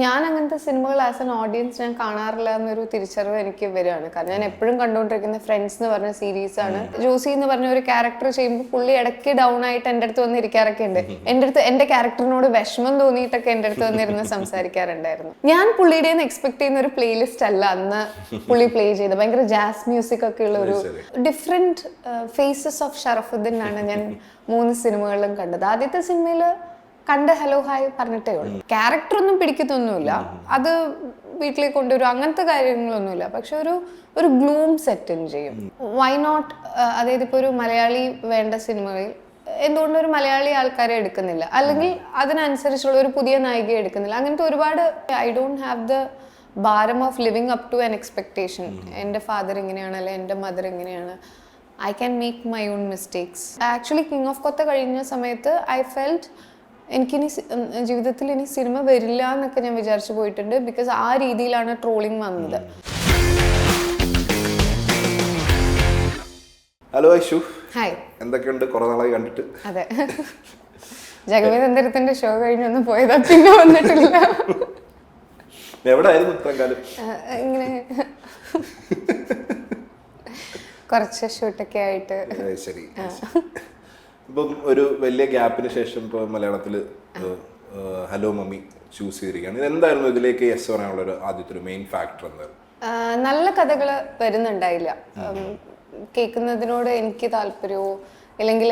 ഞാൻ അങ്ങനത്തെ സിനിമകൾ ആസ് എൻ ഓഡിയൻസ് ഞാൻ കാണാറില്ല എന്നൊരു തിരിച്ചറിവ് എനിക്ക് വരികയാണ്. കാരണം ഞാൻ എപ്പോഴും കണ്ടുകൊണ്ടിരിക്കുന്ന ഫ്രണ്ട്സ് എന്ന് പറഞ്ഞ സീരീസ് ആണ്. ജോസി എന്ന് പറഞ്ഞ ഒരു ക്യാരക്ടർ ചെയ്യുമ്പോൾ പുള്ളി ഇടയ്ക്ക് ഡൗൺ ആയിട്ട് എൻ്റെ അടുത്ത് വന്ന് ഇരിക്കാറൊക്കെ ഉണ്ട്. എൻ്റെ ക്യാരക്ടറിനോട് വിഷമം തോന്നിയിട്ടൊക്കെ എൻ്റെ അടുത്ത് വന്നിരുന്ന് സംസാരിക്കാറുണ്ടായിരുന്നു. ഞാൻ പുള്ളിയുടെ എക്സ്പെക്ട് ചെയ്യുന്ന ഒരു പ്ലേലിസ്റ്റ് അല്ല അന്ന് പുള്ളി പ്ലേ ചെയ്ത്. ഭയങ്കര ജാസ് മ്യൂസിക് ഒക്കെ ഉള്ള ഒരു ഡിഫറെന്റ് ഫേസസ് ഓഫ് ഷറഫുദ്ദീൻ ആണ് ഞാൻ 3 സിനിമകളിലും കണ്ടത്. ആദ്യത്തെ സിനിമയിൽ കണ്ട് ഹലോ ഹായ് പറഞ്ഞിട്ടേ ഉള്ളൂ. ക്യാരക്ടർ ഒന്നും പിടിക്കത്തൊന്നുമില്ല, അത് വീട്ടിലേക്ക് കൊണ്ടുവരും, അങ്ങനത്തെ കാര്യങ്ങളൊന്നുമില്ല. പക്ഷെ ഒരു ഗ്ലൂം സെറ്റ് ചെയ്യും. Why not? അതായത് ഇപ്പോൾ ഒരു മലയാളി വേണ്ട സിനിമകളിൽ എന്തുകൊണ്ട് ഒരു മലയാളി ആൾക്കാരെ എടുക്കുന്നില്ല, അല്ലെങ്കിൽ അതിനനുസരിച്ചുള്ള ഒരു പുതിയ നായികയെ എടുക്കുന്നില്ല? അങ്ങനത്തെ ഒരുപാട്. ഐ ഡോണ്ട് ഹാവ് ദ ഭാരം of living up to an expectation. എൻ്റെ ഫാദർ ഇങ്ങനെയാണ്, അല്ലെ എൻ്റെ മദർ ഇങ്ങനെയാണ്. I can make my own mistakes. Actually King of Kotha കഴിഞ്ഞ സമയത്ത് ഐ ഫെൽറ്റ് എനിക്കിനി ജീവിതത്തിൽ ഇനി സിനിമ വരില്ല എന്നൊക്കെ ഞാൻ വിചാരിച്ചു പോയിട്ടുണ്ട്. ബിക്കോസ് ആ രീതിയിലാണ് ട്രോളിങ് വന്നത്. ഹലോ ഐഷു, ഹായ്, എന്തൊക്കെയുണ്ട്? കുറെ നാളായി കണ്ടിട്ട്. അതെ, ജഗമേന്ദ്രത്തിന്റെ ഷോ കഴിഞ്ഞൊന്നും പോയതാ, പിന്നെ വന്നിട്ടില്ല. എവിടെയായിരുന്നു ഇത്രയും കാലം? ഇങ്ങനെ കുറച്ച് ഷൂട്ടൊക്കെ ആയിട്ട്. ശരി. ഇപ്പം ഒരു വലിയ ഗ്യാപ്പിന് ശേഷം ഇപ്പോൾ മലയാളത്തിൽ ഹലോ മമ്മി ചൂസ് ചെയ്തിരിക്കുകയാണ്. എന്തായിരുന്നു ഇതിലേക്ക് യെസ് പറയാനുള്ള ഒരു ആദ്യത്തെ ഒരു മെയിൻ ഫാക്ടർ? എന്തായിരുന്നു? നല്ല കഥകൾ വരുന്നുണ്ടായില്ല. കേൾക്കുന്നതിനോട് എനിക്ക് താല്പര്യമോ, ഇല്ലെങ്കിൽ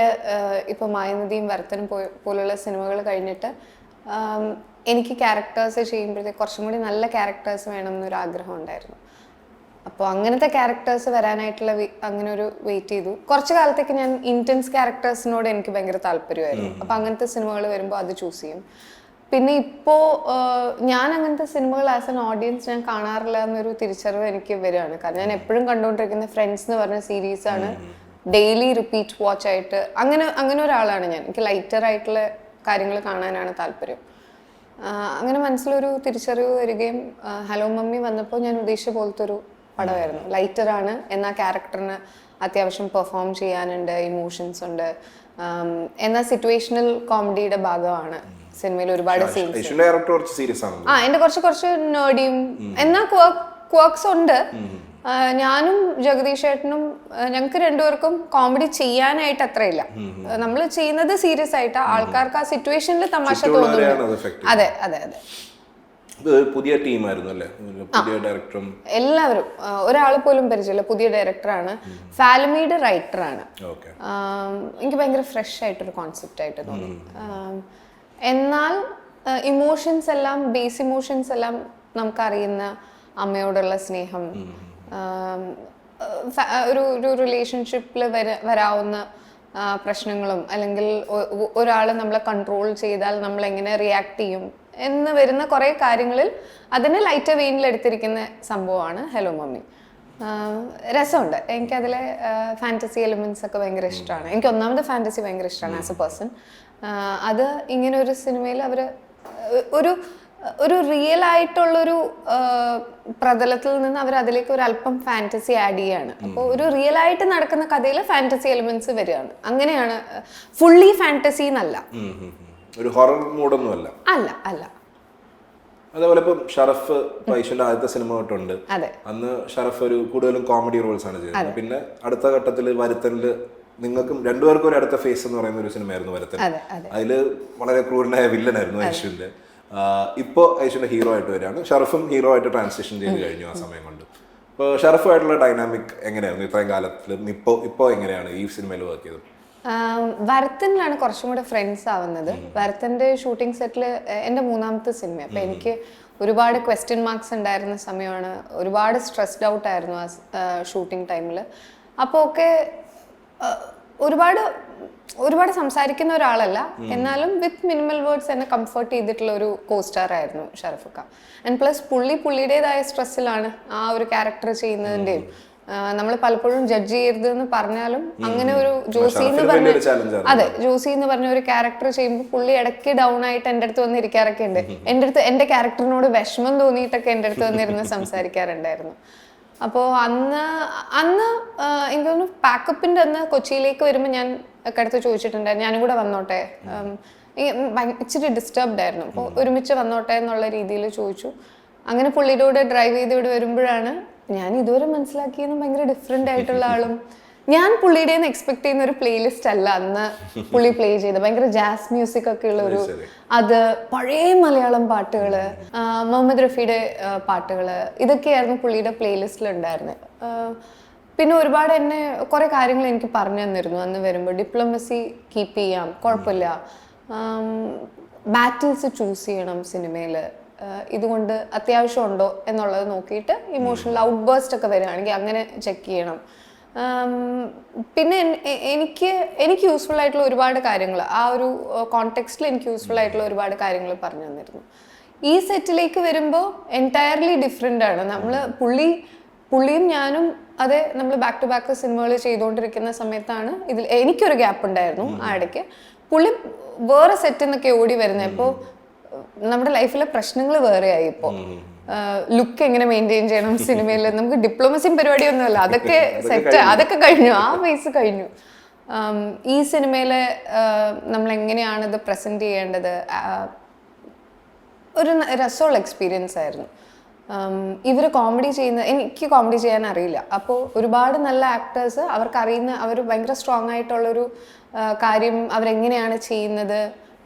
ഇപ്പോൾ മായനദിയും വരത്തനും പോലുള്ള സിനിമകൾ കഴിഞ്ഞിട്ട് എനിക്ക് ക്യാരക്ടേഴ്സ് ചെയ്യുമ്പോഴത്തേക്ക് കുറച്ചും കൂടി നല്ല ക്യാരക്ടേഴ്സ് വേണം എന്നൊരു ആഗ്രഹം ഉണ്ടായിരുന്നു. അപ്പോൾ അങ്ങനത്തെ ക്യാരക്ടേഴ്സ് വരാനായിട്ടുള്ള അങ്ങനെ ഒരു വെയിറ്റ് ചെയ്തു. കുറച്ച് കാലത്തേക്ക് ഞാൻ ഇൻറ്റൻസ് ക്യാരക്ടേഴ്സിനോട് എനിക്ക് ഭയങ്കര താല്പര്യമായിരുന്നു. അപ്പോൾ അങ്ങനത്തെ സിനിമകൾ വരുമ്പോൾ അത് ചൂസ് ചെയ്യും. പിന്നെ ഇപ്പോൾ ഞാൻ അങ്ങനത്തെ സിനിമകൾ ആസ് എൻ ഓഡിയൻസ് ഞാൻ കാണാറില്ല എന്നൊരു തിരിച്ചറിവ് എനിക്ക് വരികയാണ്. കാരണം ഞാൻ എപ്പോഴും കണ്ടുകൊണ്ടിരിക്കുന്ന ഫ്രണ്ട്സ് എന്ന് പറഞ്ഞ സീരീസ് ആണ്. ഡെയിലി റിപ്പീറ്റ് വാച്ച് ആയിട്ട് അങ്ങനെ ഒരാളാണ് ഞാൻ. എനിക്ക് ലൈറ്റർ ആയിട്ടുള്ള കാര്യങ്ങൾ കാണാനാണ് താല്പര്യം. അങ്ങനെ മനസ്സിലൊരു തിരിച്ചറിവ് വരികയും ഹലോ മമ്മി വന്നപ്പോൾ ഞാൻ ഉദ്ദേശിച്ച പോലത്തെ ഒരു പടമായിരുന്നു. ലൈറ്ററാണ്, എന്നാൽ ക്യാരക്ടറിന് അത്യാവശ്യം പെർഫോം ചെയ്യാനുണ്ട്, ഇമോഷൻസ് ഉണ്ട്, എന്നാൽ സിറ്റുവേഷണൽ കോമഡിയുടെ ഭാഗമാണ് സിനിമയിൽ ഒരുപാട് സീൻസ്. എന്റെ കുറച്ച് നേർഡിയും എന്നാൽ ക്വർക്സ് ഉണ്ട്. ഞാനും ജഗദീഷ് ഏട്ടനും ഞങ്ങൾക്ക് രണ്ടുപേർക്കും കോമഡി ചെയ്യാനായിട്ട് അത്രയില്ല. നമ്മൾ ചെയ്യുന്നത് സീരിയസ് ആയിട്ട് ആൾക്കാർക്ക് ആ സിറ്റുവേഷനിൽ തമാശ തോന്നുന്നു. അതെ അതെ അതെ. പുതിയ ടീമായിരുന്നു അല്ലേ? പുതിയ ഡയറക്ടറും എല്ലാവരും, ഒരാൾ പോലും പരിചയമില്ല. പുതിയ ഡയറക്ടറാണ്, ഫാലമിയുടെ റൈറ്ററാണ്. എനിക്ക് ഭയങ്കര ഫ്രഷ് ആയിട്ടൊരു കോൺസെപ്റ്റ് ആയിട്ട് തോന്നി. എന്നാൽ ഇമോഷൻസ് എല്ലാം, ബേസ് ഇമോഷൻസ് എല്ലാം നമുക്കറിയുന്ന ഒരമ്മയോടുള്ള സ്നേഹം, ഒരു റിലേഷൻഷിപ്പിൽ വരാവുന്ന പ്രശ്നങ്ങളും, അല്ലെങ്കിൽ ഒരാൾ നമ്മളെ കൺട്രോൾ ചെയ്താൽ നമ്മൾ എങ്ങനെ റിയാക്ട് ചെയ്യും എന്ന് വരുന്ന കുറേ കാര്യങ്ങളിൽ അതിനെ ലൈറ്റർ വെയിനിൽ എടുത്തിരിക്കുന്ന സംഭവമാണ് ഹലോ മമ്മി. രസമുണ്ട്. എനിക്കതിലെ ഫാൻറ്റസി എലിമെന്റ്സ് ഒക്കെ ഭയങ്കര ഇഷ്ടമാണ്. എനിക്ക് ഒന്നാമത് ഫാൻറ്റസി ഭയങ്കര ഇഷ്ടമാണ് ആസ് എ പേഴ്സൺ. അത് ഇങ്ങനെ ഒരു സിനിമയിൽ അവർ ഒരു റിയൽ ആയിട്ടുള്ളൊരു പ്രതലത്തിൽ നിന്ന് അവർ അതിലേക്ക് ഒരു അല്പം ഫാൻറ്റസി ആഡ് ചെയ്യാണ്. അപ്പോൾ ഒരു റിയൽ ആയിട്ട് നടക്കുന്ന കഥയിൽ ഫാൻറ്റസി എലിമെന്റ്സ് വരികയാണ്. അങ്ങനെയാണ്, ഫുള്ളി ഫാൻറ്റസി എന്നല്ല. ഒരു ഹൊറർ മൂഡൊന്നും അല്ല. അല്ല അല്ല. അതേപോലെ ഇപ്പം ഷറഫ് പൈഷന്റെ ആദ്യത്തെ സിനിമ തൊട്ടുണ്ട്. അന്ന് ഷറഫ് ഒരു കൂടുതലും കോമഡി റോൾസ് ആണ് ചെയ്യുന്നത്. പിന്നെ അടുത്ത ഘട്ടത്തിൽ വരുത്തനില് നിങ്ങൾക്കും രണ്ടുപേർക്കും ഒരു അടുത്ത ഫേസ് എന്ന് പറയുന്ന ഒരു സിനിമയായിരുന്നു വരുത്തൻ. അതില് വളരെ ക്രൂരനായ വില്ലനായിരുന്നു ഐഷുവിന്റെ. ഇപ്പോ ഐഷുവിന്റെ ഹീറോ ആയിട്ട് വരികയാണ്. ഷറഫും ഹീറോ ആയിട്ട് ട്രാൻസിഷൻ ചെയ്ത് കഴിഞ്ഞു ആ സമയം കൊണ്ട്. ഇപ്പോൾ ഷറഫുമായിട്ടുള്ള ഡൈനാമിക് എങ്ങനെയായിരുന്നു ഇത്രയും കാലത്തിൽ? ഇപ്പോ എങ്ങനെയാണ് ഈ സിനിമയിൽ വർക്ക് ചെയ്തത്? വരത്തനിലാണ് കുറച്ചും കൂടെ ഫ്രണ്ട്സ് ആവുന്നത്. വരത്തൻ്റെ ഷൂട്ടിംഗ് സെറ്റിൽ എൻ്റെ 3ാമത്തെ സിനിമ. അപ്പം എനിക്ക് ഒരുപാട് ക്വസ്റ്റ്യൻ മാർക്സ് ഉണ്ടായിരുന്ന സമയമാണ്. ഒരുപാട് സ്ട്രെസ്ഡ് ഔട്ട് ആയിരുന്നു ആ ഷൂട്ടിംഗ് ടൈമിൽ. അപ്പോൾ ഒക്കെ ഒരുപാട് സംസാരിക്കുന്ന ഒരാളല്ല, എന്നാലും വിത്ത് മിനിമൽ വേർഡ്സ് എന്നെ കംഫർട്ട് ചെയ്തിട്ടുള്ള ഒരു കോസ്റ്റാർ ആയിരുന്നു ഷറഫുക്ക. ആൻഡ് പ്ലസ് പുള്ളിയുടേതായ സ്ട്രെസ്സിലാണ് ആ ഒരു ക്യാരക്ടർ ചെയ്യുന്നതിൻ്റെയും. നമ്മൾ പലപ്പോഴും ജഡ്ജ് ചെയ്യരുത് എന്ന് പറഞ്ഞാലും അങ്ങനെ ഒരു ജോസി എന്ന് പറഞ്ഞ ഒരു ക്യാരക്ടർ ചെയ്യുമ്പോൾ പുള്ളി ഇടയ്ക്ക് ഡൗൺ ആയിട്ട് എൻ്റെ അടുത്ത് വന്ന് ഇരിക്കാറൊക്കെ ഉണ്ട്. എൻ്റെ ക്യാരക്ടറിനോട് വിഷമം തോന്നിയിട്ടൊക്കെ എൻ്റെ അടുത്ത് വന്നിരുന്ന് സംസാരിക്കാറുണ്ടായിരുന്നു. അപ്പോൾ അന്ന് എനിക്ക് തോന്നുന്നു പാക്കപ്പിൻ്റെ അന്ന് കൊച്ചിയിലേക്ക് വരുമ്പോൾ ഞാൻ ഒക്കെ അടുത്ത് ചോദിച്ചിട്ടുണ്ടായിരുന്നു, ഞാനും കൂടെ വന്നോട്ടെ, ഇച്ചിരി ഡിസ്റ്റർബ്ഡ് ആയിരുന്നു. അപ്പോൾ ഒരുമിച്ച് വന്നോട്ടെ എന്നുള്ള രീതിയിൽ ചോദിച്ചു. അങ്ങനെ പുള്ളിയുടെ കൂടെ ഡ്രൈവ് ചെയ്ത് ഇവിടെ വരുമ്പോഴാണ് ഞാൻ ഇതുവരെ മനസ്സിലാക്കിയെന്ന് ഭയങ്കര ഡിഫറെൻ്റ് ആയിട്ടുള്ള ആളും, ഞാൻ പുള്ളിയുടെ നിന്ന് എക്സ്പെക്ട് ചെയ്യുന്ന ഒരു പ്ലേലിസ്റ്റ് അല്ല അന്ന് പുള്ളി പ്ലേ ചെയ്ത്. ഭയങ്കര ജാസ് മ്യൂസിക് ഒക്കെ ഉള്ള ഒരു, അത് പഴയ മലയാളം പാട്ടുകൾ, മുഹമ്മദ് റഫിയുടെ പാട്ടുകൾ, ഇതൊക്കെയായിരുന്നു പുള്ളിയുടെ പ്ലേലിസ്റ്റിൽ ഉണ്ടായിരുന്നത്. പിന്നെ ഒരുപാട് എന്നെ കുറേ കാര്യങ്ങൾ എനിക്ക് പറഞ്ഞു തന്നിരുന്നു അന്ന് വരുമ്പോൾ. ഡിപ്ലോമസി കീപ്പ് ചെയ്യാം, കുഴപ്പമില്ല, ബാറ്റിൽസ് ചൂസ് ചെയ്യണം സിനിമയിൽ, ഇതുകൊണ്ട് അത്യാവശ്യം ഉണ്ടോ എന്നുള്ളത് നോക്കിയിട്ട് ഇമോഷണൽ ഔട്ട് ബേസ്റ്റ് ഒക്കെ വരികയാണെങ്കിൽ അങ്ങനെ ചെക്ക് ചെയ്യണം. പിന്നെ എനിക്ക് യൂസ്ഫുൾ ആയിട്ടുള്ള ഒരുപാട് കാര്യങ്ങൾ ആ ഒരു കോണ്ടെക്സ്റ്റിൽ എനിക്ക് യൂസ്ഫുൾ ആയിട്ടുള്ള ഒരുപാട് കാര്യങ്ങൾ പറഞ്ഞു തന്നിരുന്നു. ഈ സെറ്റിലേക്ക് വരുമ്പോൾ എൻറ്റയർലി ഡിഫറെൻ്റ് ആണ്. പുള്ളിയും ഞാനും അതെ, നമ്മൾ ബാക്ക് ടു ബാക്ക് സിനിമകൾ ചെയ്തുകൊണ്ടിരിക്കുന്ന സമയത്താണ് ഇതിൽ എനിക്കൊരു ഗ്യാപ്പ് ഉണ്ടായിരുന്നു. ആ ഇടയ്ക്ക് പുള്ളി വേറെ സെറ്റിൽ നിന്നൊക്കെ ഓടി വരുന്നത്. ഇപ്പോൾ നമ്മുടെ ലൈഫിലെ പ്രശ്നങ്ങൾ വേറെയായി. ഇപ്പോൾ ലുക്ക് എങ്ങനെ മെയിൻറ്റെയിൻ ചെയ്യണം സിനിമയിൽ, നമുക്ക് ഡിപ്ലോമസിയും പരിപാടിയൊന്നുമല്ല, അതൊക്കെ സെറ്റ്, അതൊക്കെ കഴിഞ്ഞു, ആ ഫേസ് കഴിഞ്ഞു. ഈ സിനിമയിലെ നമ്മൾ എങ്ങനെയാണിത് പ്രസൻറ്റ് ചെയ്യേണ്ടത്, ഒരു രസമുള്ള എക്സ്പീരിയൻസ് ആയിരുന്നു. ഇവർ കോമഡി എനിക്ക് കോമഡി ചെയ്യാൻ അറിയില്ല. അപ്പോൾ ഒരുപാട് നല്ല ആക്ടേഴ്സ് അവർ ഭയങ്കര സ്ട്രോങ് ആയിട്ടുള്ളൊരു കാര്യം അവരെങ്ങനെയാണ് ചെയ്യുന്നത്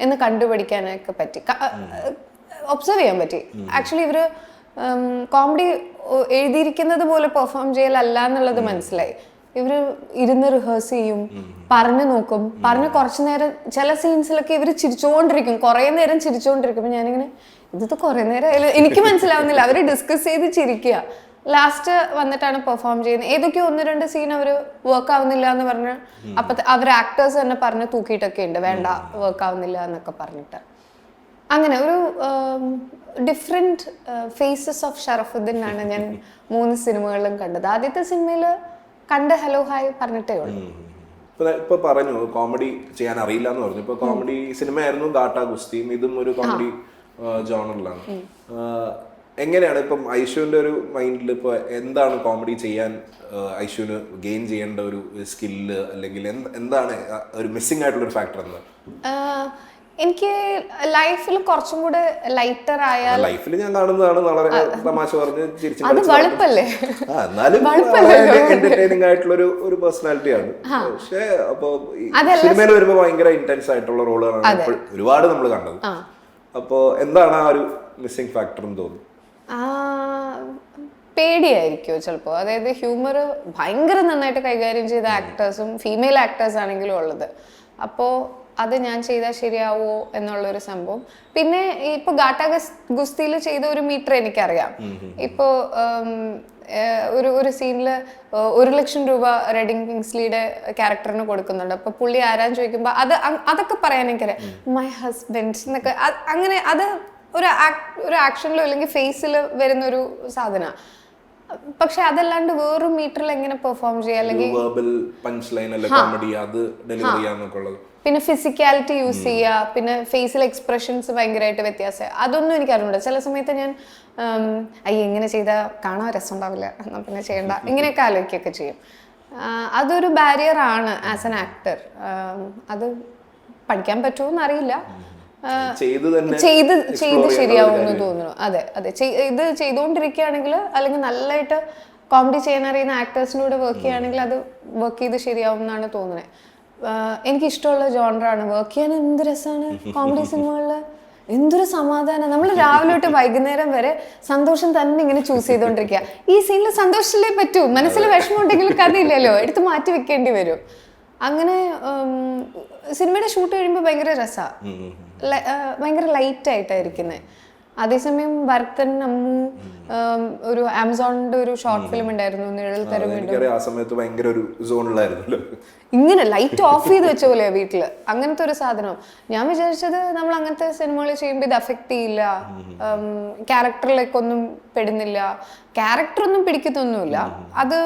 എന്ന് കണ്ടുപിടിക്കാനൊക്കെ പറ്റി, ഒബ്സർവ് ചെയ്യാൻ പറ്റി. ആക്ച്വലി ഇവർ കോമഡി എഴുതിയിരിക്കുന്നത് പോലെ പെർഫോം ചെയ്യലല്ല എന്നുള്ളത് മനസ്സിലായി. ഇവർ ഇരുന്ന് റിഹേഴ്സ് ചെയ്യും, പറഞ്ഞു നോക്കും, കുറച്ചു നേരം ചില സീൻസിലൊക്കെ ഇവർ ചിരിച്ചുകൊണ്ടിരിക്കും, കുറേ നേരം ചിരിച്ചുകൊണ്ടിരിക്കും. അപ്പം ഞാനിങ്ങനെ ഇത് കുറേ നേരം എനിക്ക് മനസ്സിലാവുന്നില്ല, അവർ ഡിസ്കസ് ചെയ്ത് ചിരിക്കുക. ലാസ്റ്റ് വന്നിട്ടാണ് പെർഫോം ചെയ്യുന്നത്. ഏതൊക്കെയോ 1-2 സീൻ അവർ വർക്ക് ആവുന്നില്ല എന്ന് പറഞ്ഞ് അവർ ആക്ടേഴ്സ് തന്നെ പറഞ്ഞ് തൂക്കിയിട്ടൊക്കെ ഉണ്ട്, വേണ്ട വർക്ക് ആവുന്നില്ല എന്നൊക്കെ പറഞ്ഞിട്ട്. അങ്ങനെ ഒരു ഡിഫറെൻറ്റ് ഫേസസ് ഓഫ് ഷറഫുദ്ദീൻ ആണ് ഞാൻ 3 സിനിമകളിലും കണ്ടത്. ആദ്യത്തെ സിനിമയിൽ കണ്ട് ഹലോ ഹായ് പറഞ്ഞിട്ടേ ഉള്ളൂ. ഇപ്പൊ പറഞ്ഞു കോമഡി ചെയ്യാൻ അറിയില്ല എന്ന് പറഞ്ഞു. ഇപ്പൊ കോമഡി സിനിമയായിരുന്നു ഗാട്ട ഗുസ്തിയും, ഇതും ഒരു കോമഡി ജോണറിലാണ്. എങ്ങനെയാണ് ഇപ്പം ഐഷുവിന്റെ ഒരു മൈൻഡിൽ ഇപ്പൊ എന്താണ് കോമഡി ചെയ്യാൻ ഐഷുവിന് ഗെയിൻ ചെയ്യേണ്ട ഒരു സ്കില്ല്, അല്ലെങ്കിൽ എന്താണ് ഒരു മിസ്സിംഗ് ആയിട്ടുള്ള ഒരു ഫാക്ടർ? എന്താ എനിക്ക് ലൈഫിൽ കുറച്ചും കൂടെ ലൈറ്റർ ആയാൽ, ലൈഫിൽ ഞാൻ കാണുന്നതാണ് വളരെ തമാശ പറഞ്ഞ് എന്റർടൈനിങ് ആയിട്ടുള്ള ഒരു പേഴ്സണാലിറ്റിയാണ്. പക്ഷെ അപ്പൊ സിനിമയിൽ വരുമ്പോ ഭയങ്കര ഇന്റൻസ് ആയിട്ടുള്ള റോളുകളാണ് ഒരുപാട് നമ്മൾ കണ്ടത്. അപ്പോ എന്താണ് ആ ഒരു മിസ്സിംഗ് ഫാക്ടർ എന്ന് തോന്നുന്നു? പേടിയായിരിക്കോ ചിലപ്പോൾ. അതായത് ഹ്യൂമർ ഭയങ്കര നന്നായിട്ട് കൈകാര്യം ചെയ്ത ആക്ടേഴ്സും ഫീമെയിൽ ആക്ടേഴ്സ് ആണെങ്കിലും ഉള്ളത്. അപ്പോൾ അത് ഞാൻ ചെയ്താൽ ശരിയാവോ എന്നുള്ളൊരു സംഭവം. പിന്നെ ഇപ്പോൾ ഗാട്ട ഗുസ്തിയിൽ ചെയ്ത ഒരു മീറ്റർ എനിക്കറിയാം. ഇപ്പോൾ ഒരു സീനിൽ 1 ലക്ഷം രൂപ റെഡിങ് കിങ്സ്ലിയുടെ ക്യാരക്ടറിന് കൊടുക്കുന്നുണ്ട്. അപ്പോൾ പുള്ളി ആരാന്ന് ചോദിക്കുമ്പോൾ അതൊക്കെ പറയാൻ എനിക്കറിയാം, മൈ ഹസ്ബൻഡ് എന്നൊക്കെ. അങ്ങനെ അത് ഒരു ആക്ഷനിലോ അല്ലെങ്കിൽ ഫേസിൽ വരുന്നൊരു സാധന. പക്ഷെ അതല്ലാണ്ട് വേറൊരു മീറ്ററിൽ എങ്ങനെ പെർഫോം ചെയ്യാം, അല്ലെങ്കിൽ പിന്നെ ഫിസിക്കാലിറ്റി യൂസ് ചെയ്യുക, പിന്നെ ഫേസിൽ എക്സ്പ്രഷൻസ് ഭയങ്കരമായിട്ട് വ്യത്യാസം, അതൊന്നും എനിക്ക് അറിഞ്ഞൂടാ. ചില സമയത്ത് ഞാൻ എങ്ങനെ ചെയ്താൽ കാണാൻ രസം ഉണ്ടാവില്ല, എന്നാൽ പിന്നെ ചെയ്യണ്ട, ഇങ്ങനെയൊക്കെ ആലോചിക്കുകയൊക്കെ ചെയ്യും. അതൊരു ബാരിയർ ആണ് ആസ് എൻ ആക്ടർ. അത് പഠിക്കാൻ പറ്റുമോന്ന് അറിയില്ല, ചെയ്ത് ശരിയാവുമെന്ന് തോന്നുന്നു. അതെ, ഇത് ചെയ്തുകൊണ്ടിരിക്കുകയാണെങ്കിൽ, അല്ലെങ്കിൽ നല്ലതായിട്ട് കോമഡി ചെയ്യാൻ അറിയുന്ന ആക്ടേഴ്സിനൂടെ വർക്ക് ചെയ്യുകയാണെങ്കിൽ അത് വർക്ക് ചെയ്ത് ശരിയാവും എന്നാണ് തോന്നുന്നത്. എനിക്കിഷ്ടമുള്ള ജോണറാണ്. വർക്ക് ചെയ്യാൻ എന്ത് രസമാണ് കോമഡി സിനിമകളിൽ, എന്തൊരു സമാധാനം. നമ്മൾ രാവിലെ തൊട്ട് വൈകുന്നേരം വരെ സന്തോഷം തന്നെ ഇങ്ങനെ ചൂസ് ചെയ്തുകൊണ്ടിരിക്കുക. ഈ സീനിൽ സന്തോഷത്തിലേ പറ്റൂ, മനസ്സിൽ വിഷമം ഉണ്ടെങ്കിൽ കഥയില്ലല്ലോ, എടുത്ത് മാറ്റി വെക്കേണ്ടി വരും. അങ്ങനെ സിനിമയുടെ ഷൂട്ട് കഴിയുമ്പോൾ ഭയങ്കര രസമാണ്, ഭയങ്കര ലൈറ്റായിട്ടായിരിക്കുന്നത്. അതേസമയം ഭരതൻ, അമ്മു, ഒരു ആമസോണിന്റെ ഒരു ഷോർട്ട് ഫിലിം ഉണ്ടായിരുന്നു, നിഴൽ തരും. ഇങ്ങനെ ലൈറ്റ് ഓഫ് ചെയ്ത് വെച്ച പോലെ വീട്ടില്, അങ്ങനത്തെ ഒരു സാധനം. ഞാൻ വിചാരിച്ചത് നമ്മൾ അങ്ങനത്തെ സിനിമകൾ ചെയ്യുമ്പോൾ ഇത് അഫക്റ്റ് ചെയ്യില്ല, ക്യാരക്ടറിലേക്കൊന്നും പെടുന്നില്ല, ക്യാരക്ടറൊന്നും പിടിക്കത്തൊന്നുമില്ല, അത്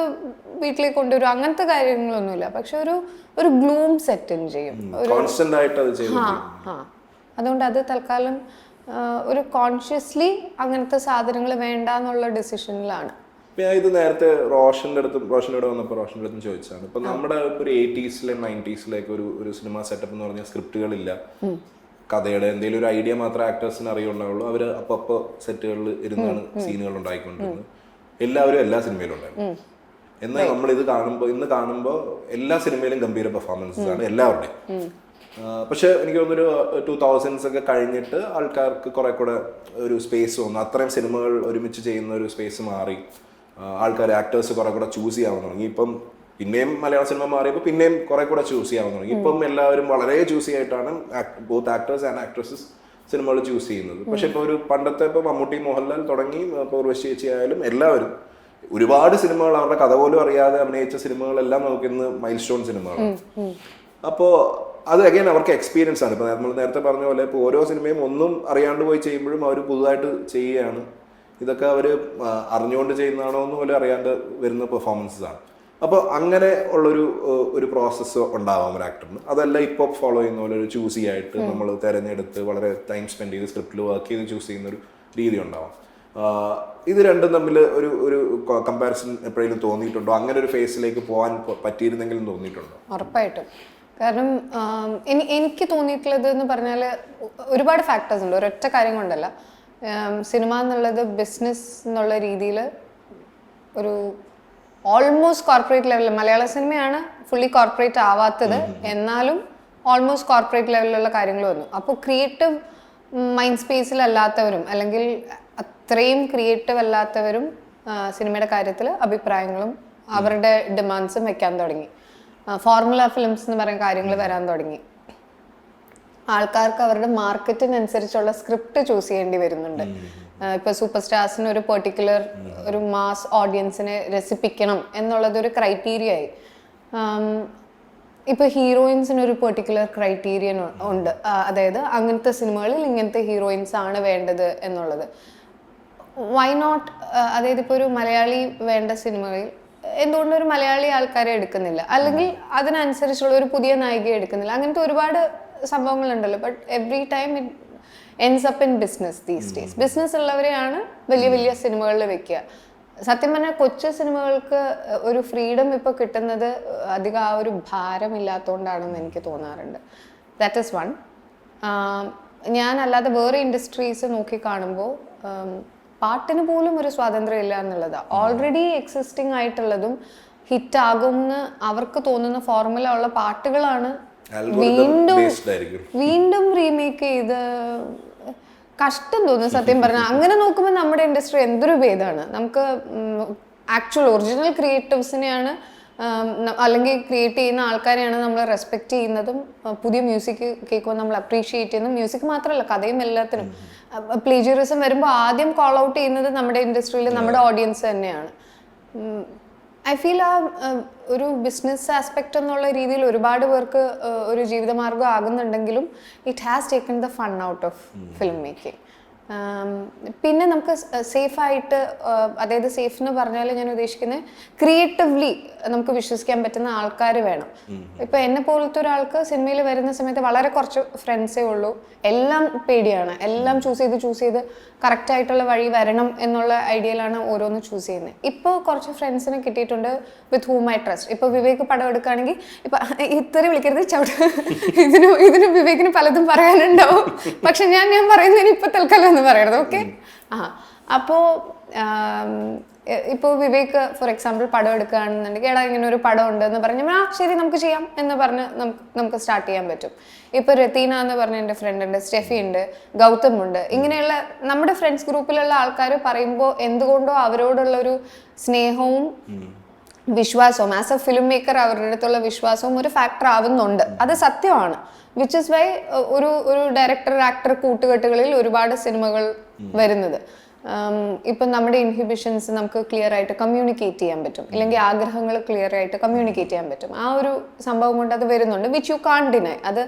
വീട്ടിലേക്ക് കൊണ്ടുവരും, അങ്ങനത്തെ കാര്യങ്ങളൊന്നുമില്ല. പക്ഷെ ഒരു ഗ്ലൂം സെറ്റ് ചെയ്യും. അതുകൊണ്ട് അത് തൽക്കാലം ഒരു കോൺഷ്യസ്ലി അങ്ങനത്തെ സാധനങ്ങൾ വേണ്ട എന്നുള്ള ഡിസിഷനിലാണ്. ഇത് നേരത്തെ റോഷനോട് വന്നപ്പോൾ റോഷൻ്റെ അടുത്തും ചോദിച്ചാണ്. ഇപ്പൊ നമ്മുടെ ഒരു 80s 90s ഒരു സിനിമ സെറ്റപ്പ് എന്ന് പറഞ്ഞാൽ സ്ക്രിപ്റ്റുകളില്ല, കഥയുടെ എന്തെങ്കിലും ഒരു ഐഡിയ മാത്രമേ ആക്ടേഴ്സിന് അറിയുണ്ടാവുള്ളൂ. അവർ അപ്പോൾ സെറ്റുകളിൽ ഇരുന്നാണ് സീനുകൾ ഉണ്ടായിക്കൊണ്ടിരുന്നത്. എല്ലാവരും എല്ലാ സിനിമയിലും ഉണ്ടായിരുന്നു. എന്നാൽ നമ്മൾ ഇന്ന് കാണുമ്പോൾ എല്ലാ സിനിമയിലും ഗംഭീര പെർഫോമൻസസ് ആണ് എല്ലാവരുടെയും. പക്ഷെ എനിക്ക് തോന്നുന്നൊരു 2000s ഒക്കെ കഴിഞ്ഞിട്ട് ആൾക്കാർക്ക് കുറെ കൂടെ ഒരു സ്പേസ് വന്നു. അത്രയും സിനിമകൾ ഒരുമിച്ച് ചെയ്യുന്ന ഒരു സ്പേസ് മാറി. ആൾക്കാർ ആക്ടേഴ്സ് കുറെ കൂടെ ചൂസ് ചെയ്യാൻ തുടങ്ങി. ഇപ്പം പിന്നെയും മലയാള സിനിമ മാറിയപ്പോൾ പിന്നെയും കുറെ കൂടെ ചൂസ് ചെയ്യാൻ തുടങ്ങി. ഇപ്പം എല്ലാവരും വളരെ ചൂസി ആയിട്ടാണ് ബോത്ത് ആക്ടേഴ്സ് ആൻഡ് ആക്ട്രസസ് സിനിമകൾ ചൂസ് ചെയ്യുന്നത്. പക്ഷെ ഇപ്പോൾ ഒരു പണ്ടത്തെ ഇപ്പോൾ മമ്മൂട്ടി, മോഹൻലാൽ തുടങ്ങി ഇപ്പോൾ ഉർവശി ചേച്ചി ആയാലും എല്ലാവരും ഒരുപാട് സിനിമകൾ അവരുടെ കഥ പോലും അറിയാതെ അഭിനയിച്ച സിനിമകളെല്ലാം നമുക്ക് ഇന്ന് മൈൽ സ്റ്റോൺ സിനിമകളാണ്. അപ്പോൾ അത് അഗൈൻ അവർക്ക് എക്സ്പീരിയൻസ് ആണ്. ഇപ്പോൾ നമ്മൾ നേരത്തെ പറഞ്ഞ പോലെ ഇപ്പോൾ ഓരോ സിനിമയും ഒന്നും അറിയാണ്ട് പോയി ചെയ്യുമ്പോഴും അവർ പുതുതായിട്ട് ചെയ്യുകയാണ്. ഇതൊക്കെ അവർ അറിഞ്ഞുകൊണ്ട് ചെയ്യുന്നതാണോ എന്ന് പോലും അറിയാണ്ട് വരുന്ന പെർഫോമൻസസ് ആണ്. അപ്പോൾ അങ്ങനെ ഉള്ളൊരു പ്രോസസ്സ് ഉണ്ടാവാം ഒരു ആക്ടറിന്. അതല്ല ഇപ്പോൾ ഫോളോ ചെയ്യുന്ന പോലെ ഒരു ചൂസി ആയിട്ട് നമ്മൾ തിരഞ്ഞെടുത്ത് വളരെ ടൈം സ്പെൻഡ് ചെയ്ത് സ്ക്രിപ്റ്റിൽ വർക്ക് ചെയ്ത് ചൂസ് ചെയ്യുന്ന ഒരു രീതി ഉണ്ടാവാം. ഇത് രണ്ടും തമ്മിൽ ഒരു കമ്പാരിസൺ എപ്പോഴെങ്കിലും തോന്നിയിട്ടുണ്ടോ? അങ്ങനെ ഒരു ഫേസിലേക്ക് പോകാൻ പറ്റിയിരുന്നെങ്കിലും തോന്നിയിട്ടുണ്ടോ? ഉറപ്പായിട്ടും. കാരണം എനിക്ക് തോന്നിയിട്ടുള്ളത് എന്ന് പറഞ്ഞാൽ ഒരുപാട് ഫാക്ടേഴ്സ് ഉണ്ട്. ഒരൊറ്റ കാര്യം കൊണ്ടല്ല. സിനിമ എന്നുള്ളത് ബിസിനസ് എന്നുള്ള രീതിയിൽ ഒരു ഓൾമോസ്റ്റ് കോർപ്പറേറ്റ് ലെവലിൽ, മലയാള സിനിമയാണ് ഫുള്ളി കോർപ്പറേറ്റ് ആവാത്തത്, എന്നാലും ഓൾമോസ്റ്റ് കോർപ്പറേറ്റ് ലെവലിലുള്ള കാര്യങ്ങൾ വന്നു. അപ്പോൾ ക്രിയേറ്റീവ് മൈൻഡ് സ്പേസിലല്ലാത്തവരും അല്ലെങ്കിൽ അത്രയും ക്രിയേറ്റീവ് അല്ലാത്തവരും സിനിമയുടെ കാര്യത്തിൽ അഭിപ്രായങ്ങളും അവരുടെ ഡിമാൻഡ്സും വെക്കാൻ തുടങ്ങി. ഫോർമുല ഫിലിംസ് എന്ന് പറയുന്ന കാര്യങ്ങൾ വരാൻ തുടങ്ങി. ആൾക്കാർക്ക് അവരുടെ മാർക്കറ്റിനനുസരിച്ചുള്ള സ്ക്രിപ്റ്റ് ചൂസ് ചെയ്യേണ്ടി വരുന്നുണ്ട്. ഇപ്പൊ സൂപ്പർ സ്റ്റാർസിന് ഒരു പെർട്ടിക്കുലർ ഒരു മാസ് ഓഡിയൻസിനെ രസിപ്പിക്കണം എന്നുള്ളതൊരു ക്രൈറ്റീരിയ ആയി. ഇപ്പൊ ഹീറോയിൻസിന് ഒരു പെർട്ടിക്കുലർ ക്രൈറ്റീരിയൻ ഉണ്ട്. അതായത് അങ്ങനത്തെ സിനിമകളിൽ ഇങ്ങനത്തെ ഹീറോയിൻസ് ആണ് വേണ്ടത് എന്നുള്ളത്. Why not? അതായത് ഇപ്പോൾ ഒരു മലയാളി വേണ്ട സിനിമകളിൽ എന്തുകൊണ്ട് ഒരു മലയാളി ആൾക്കാരെ എടുക്കുന്നില്ല, അല്ലെങ്കിൽ അതിനനുസരിച്ചുള്ള ഒരു പുതിയ നായികയെ എടുക്കുന്നില്ല? അങ്ങനത്തെ ഒരുപാട് സംഭവങ്ങളുണ്ടല്ലോ. But every time it ends up in business these days. Business ഉള്ളവരെയാണ് വലിയ വലിയ സിനിമകളിൽ വെക്കുക. സത്യം പറഞ്ഞാൽ കൊച്ചു സിനിമകൾക്ക് ഒരു ഫ്രീഡം ഇപ്പോൾ കിട്ടുന്നത് അധികം ആ ഒരു ഭാരമില്ലാത്തതുകൊണ്ടാണെന്ന് എനിക്ക് തോന്നാറുണ്ട്. That is one. ഞാൻ അല്ലാതെ വേറെ ഇൻഡസ്ട്രീസ് നോക്കി കാണുമ്പോൾ പാട്ടിന് പോലും ഒരു സ്വാതന്ത്ര്യം ഇല്ല എന്നുള്ളതാണ്. ഓൾറെഡി എക്സിസ്റ്റിംഗ് ആയിട്ടുള്ളതും ഹിറ്റാകുമെന്ന് അവർക്ക് തോന്നുന്ന ഫോർമുല ഉള്ള പാട്ടുകളാണ് വീണ്ടും റീമേക്ക് ചെയ്ത് കഷ്ടം തോന്നുന്നു സത്യം പറഞ്ഞാൽ. അങ്ങനെ നോക്കുമ്പോൾ നമ്മുടെ ഇൻഡസ്ട്രി എന്തൊരു ഭേദമാണ്. നമുക്ക് ആക്ച്വൽ ഒറിജിനൽ ക്രിയേറ്റീവ്സിനെയാണ് അല്ലെങ്കിൽ ക്രിയേറ്റ് ചെയ്യുന്ന ആൾക്കാരെയാണ് നമ്മൾ റെസ്പെക്ട് ചെയ്യുന്നതും പുതിയ മ്യൂസിക് കേൾക്കുമ്പോൾ നമ്മൾ അപ്രീഷിയേറ്റ് ചെയ്യുന്നതും. മ്യൂസിക് മാത്രമല്ല, കഥയും എല്ലാത്തിനും. പ്ലേജറിസം വരുമ്പോൾ ആദ്യം കോൾ ഔട്ട് ചെയ്യുന്നത് നമ്മുടെ ഇൻഡസ്ട്രിയിൽ നമ്മുടെ ഓഡിയൻസ് തന്നെയാണ്. ഐ ഫീൽ ആ ഒരു ബിസിനസ് ആസ്പെക്റ്റ് എന്നുള്ള രീതിയിൽ ഒരുപാട് പേർക്ക് ഒരു ജീവിതമാർഗം ആകുന്നുണ്ടെങ്കിലും it has taken the fun out of film making. പിന്നെ നമുക്ക് സേഫായിട്ട്, അതായത് സേഫ് എന്ന് പറഞ്ഞാൽ ഞാൻ ഉദ്ദേശിക്കുന്നത് ക്രിയേറ്റീവ്ലി നമുക്ക് വിശ്വസിക്കാൻ പറ്റുന്ന ആൾക്കാർ വേണം. ഇപ്പൊ എന്നെ പോലത്തെ ഒരാൾക്ക് സിനിമയിൽ വരുന്ന സമയത്ത് വളരെ കുറച്ച് ഫ്രണ്ട്സേ ഉള്ളൂ. എല്ലാം പേടിയാണ്. എല്ലാം ചൂസ് ചെയ്ത് കറക്റ്റ് ആയിട്ടുള്ള വഴി വരണം എന്നുള്ള ഐഡിയയിലാണ് ഓരോന്ന് ചൂസ് ചെയ്യുന്നത്. ഇപ്പോൾ കുറച്ച് ഫ്രണ്ട്സിനെ കിട്ടിയിട്ടുണ്ട് വിത്ത് ഹൂം ഐ ട്രസ്റ്റ്. ഇപ്പൊ വിവേക് പടം എടുക്കുകയാണെങ്കിൽ ഇപ്പൊ ഇത്ര വിളിക്കരുത് ചവിട്ട്, ഇതിന് വിവേകിന് പലതും പറയാനുണ്ടാവും. പക്ഷെ ഞാൻ പറയുന്നതിന് ഇപ്പൊ തൽക്കാലം എന്ന് പറയണത്. ഓക്കെ. അപ്പോൾ ഇപ്പോൾ വിവേക് ഫോർ എക്സാമ്പിൾ പടം എടുക്കുകയാണെന്നുണ്ടെങ്കിൽ എടാ ഇങ്ങനെ ഒരു പടം ഉണ്ട് എന്ന് പറഞ്ഞാൽ ശരി നമുക്ക് ചെയ്യാം എന്ന് പറഞ്ഞ് നമുക്ക് സ്റ്റാർട്ട് ചെയ്യാൻ പറ്റും. ഇപ്പോൾ രതീന എന്ന് പറഞ്ഞ എൻ്റെ ഫ്രണ്ട് ഉണ്ട്, സ്റ്റെഫി ഉണ്ട്, ഗൗതം ഉണ്ട്. ഇങ്ങനെയുള്ള നമ്മുടെ ഫ്രണ്ട്സ് ഗ്രൂപ്പിലുള്ള ആൾക്കാർ പറയുമ്പോൾ എന്തുകൊണ്ടോ അവരോടുള്ള ഒരു സ്നേഹവും വിശ്വാസവും ആസ് എ ഫിലിം മേക്കർ അവരുടെ അടുത്തുള്ള വിശ്വാസവും ഒരു ഫാക്ടർ ആവുന്നുണ്ട്. അത് സത്യമാണ്. വിച്ച് ഇസ് വൈ ഒരു ഡയറക്ടർ ആക്ടർ കൂട്ടുകെട്ടുകളിൽ ഒരുപാട് സിനിമകൾ വരുന്നത്. ഇപ്പം നമ്മുടെ ഇൻഹിബിഷൻസ് നമുക്ക് ക്ലിയർ ആയിട്ട് കമ്മ്യൂണിക്കേറ്റ് ചെയ്യാൻ പറ്റും, ഇല്ലെങ്കിൽ ആഗ്രഹങ്ങൾ ക്ലിയർ ആയിട്ട് കമ്മ്യൂണിക്കേറ്റ് ചെയ്യാൻ പറ്റും. ആ ഒരു സംഭവം കൊണ്ട് അത് വരുന്നുണ്ട്. Which you can't deny. അത്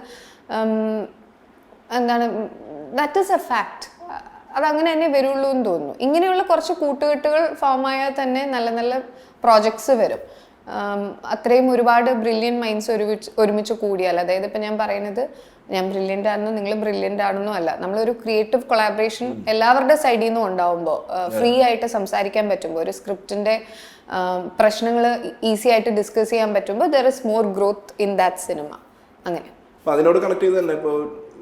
എന്താണ്, ദാറ്റ് ഈസ് എ ഫാക്ട്. അതങ്ങനെ തന്നെ വരുള്ളൂ എന്ന് തോന്നുന്നു. ഇങ്ങനെയുള്ള കുറച്ച് കൂട്ടുകെട്ടുകൾ ഫോം ആയാൽ തന്നെ നല്ല നല്ല പ്രോജക്ട്സ് വരും. അത്രയും ഒരുപാട് ബ്രില്യൻ മൈൻഡ്സ് ഒരുമിച്ച് കൂടിയാൽ, അതായത് ഇപ്പം ഞാൻ പറയുന്നത് ഞാൻ ബ്രില്യൻ്റ് ആണെന്നോ നിങ്ങൾ ബ്രില്യൻ്റ് ആണെന്നോ അല്ല, നമ്മളൊരു ക്രിയേറ്റീവ് കൊളാബറേഷൻ എല്ലാവരുടെ സൈഡിൽ നിന്നും ഉണ്ടാവുമ്പോൾ, ഫ്രീ ആയിട്ട് സംസാരിക്കാൻ പറ്റുമ്പോൾ, ഒരു സ്ക്രിപ്റ്റിൻ്റെ പ്രശ്നങ്ങൾ ഈസി ആയിട്ട് ഡിസ്കസ് ചെയ്യാൻ പറ്റുമ്പോൾ there is more growth in that cinema. അങ്ങനെ അതിനോട് കണക്ട് ചെയ്ത് തന്നെ ഇപ്പോൾ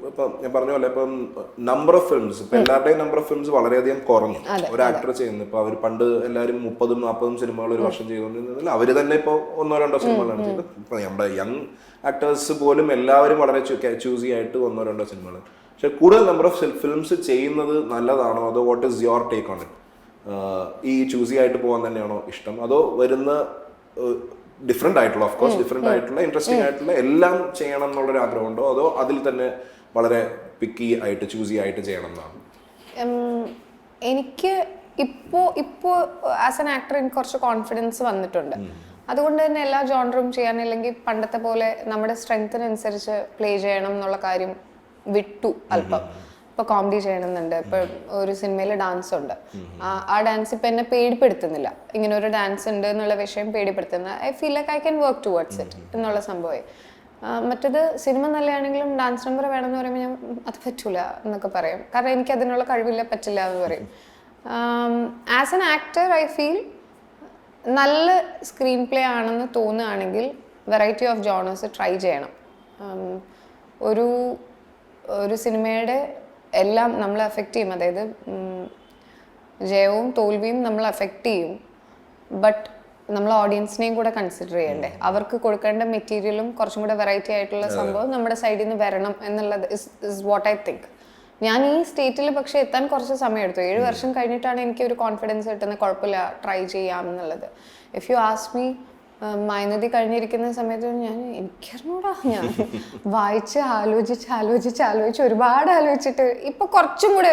ഇപ്പം ഞാൻ പറഞ്ഞ പോലെ ഇപ്പം നമ്പർ ഓഫ് ഫിലിംസ് ഇപ്പൊ എല്ലാവരുടെയും നമ്പർ ഓഫ് ഫിലിംസ് വളരെയധികം കുറഞ്ഞു. ഒരു ആക്ടർ ചെയ്യുന്നു ഇപ്പൊ അവർ പണ്ട് എല്ലാവരും 30-40 സിനിമകൾ ഒരു വർഷം ചെയ്തുകൊണ്ടിരുന്നതിൽ അവര് തന്നെ ഇപ്പൊ 1-2 സിനിമകളാണ് ചെയ്തത്. ഇപ്പൊ നമ്മുടെ യങ് ആക്ടേഴ്സ് പോലും എല്ലാവരും വളരെ ചൂസി ആയിട്ട് 1-2 സിനിമകൾ. പക്ഷെ കൂടുതൽ നമ്പർ ഓഫ് ഫിലിംസ് ചെയ്യുന്നത് നല്ലതാണോ, അതോ what is your take on it? ഈ ചൂസി ആയിട്ട് പോകാൻ തന്നെയാണോ ഇഷ്ടം, അതോ വരുന്ന ഡിഫറെന്റ് ആയിട്ടുള്ള ഓഫ് കോഴ്സ് ഡിഫറെന്റ് ആയിട്ടുള്ള ഇൻട്രസ്റ്റിംഗ് ആയിട്ടുള്ള എല്ലാം ചെയ്യണം എന്നുള്ളൊരു ആഗ്രഹമുണ്ടോ, അതോ അതിൽ തന്നെ വളരെ പിക്കി ആയിട്ട് ചൂസി ആയിട്ട് ചെയ്യണം എന്നാണ്? എനിക്ക് ഇപ്പോൾ ആസ് എൻ ആക്ടർ എനിക്ക് കുറച്ച് കോൺഫിഡൻസ് വന്നിട്ടുണ്ട്. അതുകൊണ്ട് തന്നെ എല്ലാ ജോണറും ചെയ്യാൻ, അല്ലെങ്കിൽ പണ്ടത്തെ പോലെ നമ്മുടെ സ്ട്രെങ്ത്തിനനുസരിച്ച് പ്ലേ ചെയ്യണം എന്നുള്ള കാര്യം വിട്ടു അല്പം. ഇപ്പൊ കോമഡി ചെയ്യണമെന്നുണ്ട്, ഇപ്പൊ ഒരു സിനിമയിൽ ഡാൻസ് ഉണ്ട്, ആ ഡാൻസ് ഇപ്പൊ എന്നെ പേടിപ്പെടുത്തുന്നില്ല. ഇങ്ങനെ ഒരു ഡാൻസ് ഉണ്ട് എന്നുള്ള വിഷയം പേടിപ്പെടുത്തുന്ന, I feel like I can work towards it എന്നുള്ള സംഭവം. മറ്റേത് സിനിമ നല്ലതാണെങ്കിലും ഡാൻസ് നമ്പർ വേണമെന്ന് പറയുമ്പോൾ ഞാൻ അത് പറ്റൂല എന്നൊക്കെ പറയും. കാരണം എനിക്ക് അതിനുള്ള കഴിവില്ല, പറ്റില്ല എന്ന് പറയും. As an actor I feel നല്ല സ്ക്രീൻ പ്ലേ ആണെന്ന് തോന്നുകയാണെങ്കിൽ വെറൈറ്റി ഓഫ് ജോണേഴ്സ് ട്രൈ ചെയ്യണം. ഒരു സിനിമയുടെ എല്ലാം നമ്മളെ അഫക്റ്റ് ചെയ്യും, അതായത് ജയവും തോൽവിയും നമ്മൾ അഫക്റ്റ് ചെയ്യും. ബട്ട് നമ്മൾ ഓഡിയൻസിനെയും കൂടെ കൺസിഡർ ചെയ്യണ്ടേ, അവർക്ക് കൊടുക്കേണ്ട മെറ്റീരിയലും കുറച്ചും കൂടെ വെറൈറ്റി ആയിട്ടുള്ള സംഭവം നമ്മുടെ സൈഡിൽ നിന്ന് വരണം എന്നുള്ളത് ഇസ് വാട്ട് ഐ തിങ്ക്. ഞാൻ ഈ സ്റ്റേറ്റിൽ പക്ഷെ എത്താൻ കുറച്ച് സമയം എടുത്തു. 7 വർഷം കഴിഞ്ഞിട്ടാണ് എനിക്ക് ഒരു കോൺഫിഡൻസ് കിട്ടുന്നത്, കുഴപ്പമില്ല ട്രൈ ചെയ്യാം എന്നുള്ളത്. ഇഫ് യു ആസ്ക് മീ, മൈനതി കഴിഞ്ഞിരിക്കുന്ന സമയത്ത് എനിക്കറിഞ്ഞൂടാ, ഞാൻ വായിച്ച് ആലോചിച്ച് ഒരുപാട് ആലോചിച്ചിട്ട് ഇപ്പൊ കുറച്ചും കൂടെ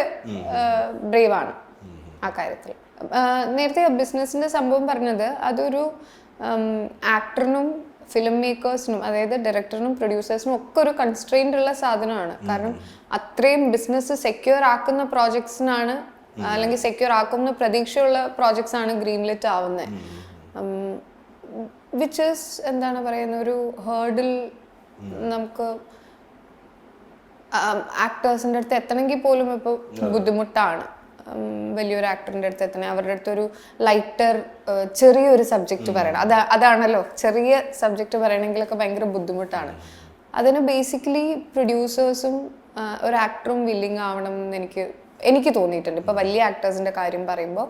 ബ്രേവാണ് ആ കാര്യത്തിൽ. നേരത്തെ ബിസിനസിന്റെ സംഭവം പറഞ്ഞത്, അതൊരു ആക്ടറിനും ഫിലിം മേക്കേഴ്സിനും, അതായത് ഡയറക്ടറിനും പ്രൊഡ്യൂസേഴ്സിനും ഒക്കെ ഒരു കൺസ്ട്രെയിൻഡ് ഉള്ള സാധനമാണ്. കാരണം അത്രയും ബിസിനസ് സെക്യൂർ ആക്കുന്ന പ്രോജക്ട്സിനാണ്, അല്ലെങ്കിൽ സെക്യൂർ ആക്കുന്ന പ്രതീക്ഷയുള്ള പ്രോജക്ട്സ് ആണ് ഗ്രീൻലിറ്റ് ആവുന്നത്. വിച്ച് ഈസ് എന്താണ് പറയുന്ന ഒരു ഹേർഡിൽ നമുക്ക് ആക്ടേഴ്സിൻ്റെ അടുത്ത് എത്തണമെങ്കിൽ പോലും ഇപ്പോൾ ബുദ്ധിമുട്ടാണ്. വലിയൊരു ആക്ടറിൻ്റെ അടുത്ത് എത്തണേ, അവരുടെ അടുത്തൊരു ലൈറ്റർ ചെറിയൊരു സബ്ജക്റ്റ് പറയണം, അതാണല്ലോ ചെറിയ സബ്ജക്റ്റ് പറയണമെങ്കിലൊക്കെ ഭയങ്കര ബുദ്ധിമുട്ടാണ്. അതിന് ബേസിക്കലി പ്രൊഡ്യൂസേഴ്സും ഒരു ആക്ടറും വില്ലിങ് ആവണം എന്ന് എനിക്ക് തോന്നിയിട്ടുണ്ട്. ഇപ്പോൾ വലിയ ആക്ടേഴ്സിൻ്റെ കാര്യം പറയുമ്പോൾ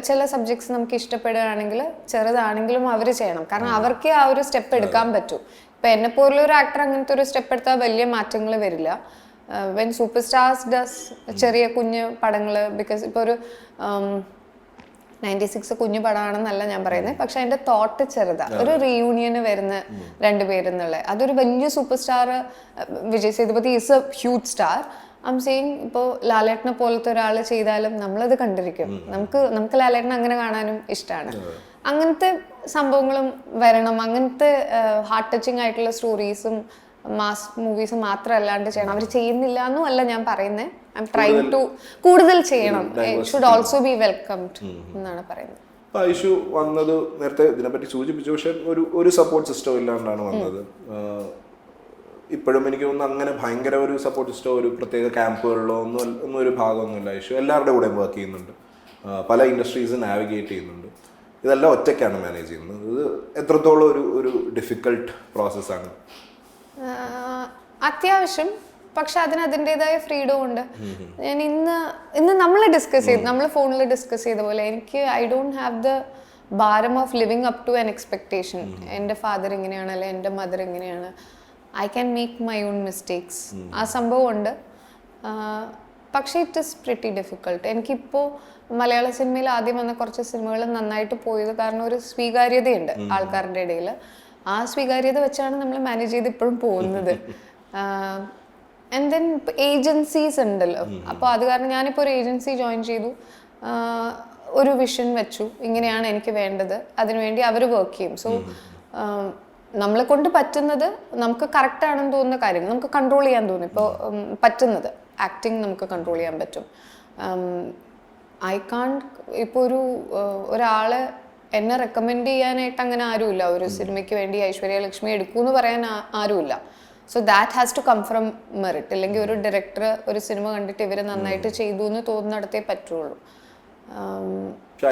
ചില സബ്ജക്ട്സ് നമുക്ക് ഇഷ്ടപ്പെടുകയാണെങ്കിൽ ചെറുതാണെങ്കിലും അവർ ചെയ്യണം. കാരണം അവർക്കേ ആ ഒരു സ്റ്റെപ്പ് എടുക്കാൻ പറ്റൂ. ഇപ്പം എന്നെ പോലുള്ള ഒരു ആക്ടർ അങ്ങനത്തെ ഒരു സ്റ്റെപ്പ് എടുത്താൽ വലിയ മാറ്റങ്ങൾ വരില്ല. വെൻ സൂപ്പർ സ്റ്റാർസ് ഡസ് ചെറിയ കുഞ്ഞ് പടങ്ങൾ, ബിക്കോസ് ഇപ്പോൾ ഒരു 96 കുഞ്ഞു പടമാണെന്നല്ല ഞാൻ പറയുന്നത്, പക്ഷെ അതിൻ്റെ തോട്ട് ചെറുതാണ്. ഒരു റീയൂണിയന് വരുന്ന 2 പേരെന്നുള്ളത്, അതൊരു വലിയ super star Vijay Sethupathi is A huge star. I am saying ഇപ്പോൾ ലാലേട്ടനെ പോലത്തെ ഒരാൾ ചെയ്താലും നമ്മളത് കണ്ടിരിക്കും. നമുക്ക് ലാലേട്ടനെ അങ്ങനെ കാണാനും ഇഷ്ടമാണ്. അങ്ങനത്തെ സംഭവങ്ങളും വരണം. അങ്ങനത്തെ ഹാർട്ട് ടച്ചിങ് ആയിട്ടുള്ള സ്റ്റോറീസും മാസ് മൂവീസും മാത്രമല്ലാണ്ട് ചെയ്യണം. അവർ ചെയ്യുന്നില്ല എന്നും അല്ല ഞാൻ പറയുന്നത്. ഐ എം ട്രൈങ് ടു കൂടുതൽ ചെയ്യണം. It should also be welcomed എന്നാണ് പറയുന്നത്. ഐഷു വന്നത് നേരത്തെ ഇതിനെപ്പറ്റി സൂചിപ്പിച്ചു, പക്ഷെ ഒരു സപ്പോർട്ട് സിസ്റ്റം ഇല്ലാണ്ടാണ് വന്നത്. ഇപ്പോഴും എനിക്ക് തോന്നുന്നു അങ്ങനെ ഭയങ്കര ഒരു സപ്പോർട്ട് സിസ്റ്റം, ഒരു പ്രത്യേക ക്യാമ്പുകളിലോ ഒന്നും ഒരു ഭാഗമൊന്നുമില്ല. ഐഷു എല്ലാവരുടെ കൂടെയും വർക്ക് ചെയ്യുന്നുണ്ട്, പല ഇൻഡസ്ട്രീസ് നാവിഗേറ്റ് ചെയ്യുന്നുണ്ട്. ഇതെല്ലാം ഒറ്റയ്ക്കാണ് മാനേജ് ചെയ്യുന്നത്. ഇത് എത്രത്തോളം ഒരു ഡിഫിക്കൽട്ട് പ്രോസസ്സാണ്? അത്യാവശ്യം, പക്ഷെ അതിന് അതിൻ്റെതായ ഫ്രീഡം ഉണ്ട്. ഞാൻ ഇന്ന് നമ്മൾ ഡിസ്കസ് ചെയ്തു, നമ്മൾ ഫോണിൽ ഡിസ്കസ് ചെയ്ത പോലെ, എനിക്ക് ഐ ഡോണ്ട് ഹാവ് ദ ഭാരം of living up to an expectation. എൻ്റെ ഫാദർ ഇങ്ങനെയാണ്, അല്ലെ എൻ്റെ മദർ ഇങ്ങനെയാണ്. I can make my own mistakes. ആ സംഭവം ഉണ്ട്. പക്ഷേ ഇറ്റ് ഈസ് പ്രിറ്റി ഡിഫിക്കൾട്ട്. എനിക്കിപ്പോൾ മലയാള സിനിമയിൽ ആദ്യം വന്ന കുറച്ച് സിനിമകൾ നന്നായിട്ട് പോയത് കാരണം ഒരു സ്വീകാര്യതയുണ്ട് ആൾക്കാരുടെ ഇടയിൽ. ആ സ്വീകാര്യത വെച്ചാണ് നമ്മൾ മാനേജ് ചെയ്ത് ഇപ്പോഴും പോകുന്നത്. ആൻഡ് ദെൻ ഏജൻസീസ് ഉണ്ടല്ലോ, അപ്പോൾ അത് കാരണം ഞാനിപ്പോൾ ഒരു ഏജൻസി ജോയിൻ ചെയ്തു, ഒരു വിഷൻ വെച്ചു, ഇങ്ങനെയാണ് എനിക്ക് വേണ്ടത്, അതിനുവേണ്ടി അവർ വർക്ക് ചെയ്യും. സോ നമ്മളെ കൊണ്ട് പറ്റുന്നത്, നമുക്ക് കറക്റ്റ് ആണെന്ന് തോന്നുന്ന കാര്യങ്ങൾ നമുക്ക് കൺട്രോൾ ചെയ്യാൻ തോന്നും. ഇപ്പോൾ പറ്റുന്നത് ആക്ടിങ് നമുക്ക് കൺട്രോൾ ചെയ്യാൻ പറ്റും. ഐ കാണ്ട് ഇപ്പോൾ ഒരാളെ എന്നെ റെക്കമെൻഡ് ചെയ്യാനായിട്ട് അങ്ങനെ ആരുമില്ല. ഒരു സിനിമയ്ക്ക് വേണ്ടി ഐശ്വര്യ ലക്ഷ്മി എടുക്കൂന്ന് പറയാൻ ആരുമില്ല. So that has to come from merit. അല്ലെങ്കിൽ ഒരു ഡയറക്ടർ ഒരു സിനിമ കണ്ടിട്ട് ഇവർ നന്നായിട്ട് ചെയ്തു എന്ന് തോന്നുന്നിടത്തേ പറ്റുള്ളൂ.